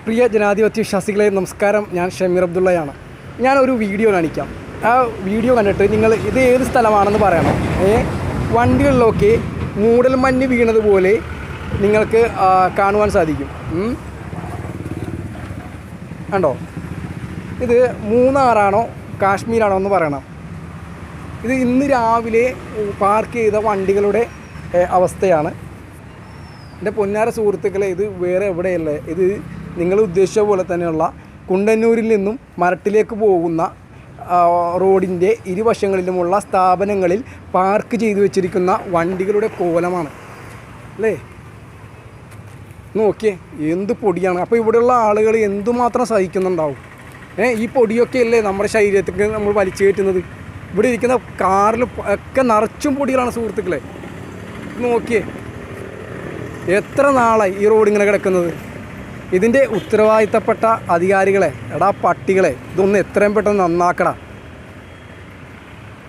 പ്രിയ ജനാധിപത്യ വിശ്വാസികളെ നമസ്കാരം. ഞാൻ ഷമീർ അബ്ദുള്ളയാണ്. ഞാനൊരു വീഡിയോ കാണിക്കാം. ആ വീഡിയോ കണ്ടിട്ട് നിങ്ങൾ ഇത് ഏത് സ്ഥലമാണെന്ന് പറയണം. വണ്ടികളിലൊക്കെ മൂടൽമഞ്ഞ് വീണതുപോലെ നിങ്ങൾക്ക് കാണുവാൻ സാധിക്കും. കണ്ടോ? ഇത് മൂന്നാറാണോ കാശ്മീരാണോ എന്ന് പറയണം. ഇത് ഇന്ന് രാവിലെ പാർക്ക് ചെയ്ത വണ്ടികളുടെ അവസ്ഥയാണ്. എൻ്റെ പൊന്നാര സുഹൃത്തുക്കളെ, ഇത് വേറെ എവിടെയല്ല. ഇത് നിങ്ങൾ ഉദ്ദേശിച്ച പോലെ തന്നെയുള്ള കുണ്ടന്നൂരിൽ നിന്നും മരട്ടിലേക്ക് പോകുന്ന റോഡിൻ്റെ ഇരുവശങ്ങളിലുമുള്ള സ്ഥാപനങ്ങളിൽ പാർക്ക് ചെയ്തു വെച്ചിരിക്കുന്ന വണ്ടികളുടെ കോലമാണ് അല്ലേ. നോക്കിയേ, എന്ത് പൊടിയാണ്. അപ്പോൾ ഇവിടെയുള്ള ആളുകൾ എന്തുമാത്രം സഹിക്കുന്നുണ്ടാവും. ഈ പൊടിയൊക്കെ അല്ലേ നമ്മുടെ ശരീരത്തേക്ക് നമ്മൾ വലിച്ചു കയറ്റുന്നത്. ഇവിടെ ഇരിക്കുന്ന കാറിൽ ഒക്കെ നിറച്ചും പൊടികളാണ് സുഹൃത്തുക്കളെ. നോക്കിയേ, എത്ര നാളായി ഈ റോഡ് ഇങ്ങനെ കിടക്കുന്നത്. ഇതിൻ്റെ ഉത്തരവാദിത്തപ്പെട്ട അധികാരികളെ, എടാ പട്ടികളെ, ഇതൊന്ന് എത്രയും പെട്ടെന്ന് നന്നാക്കടാ.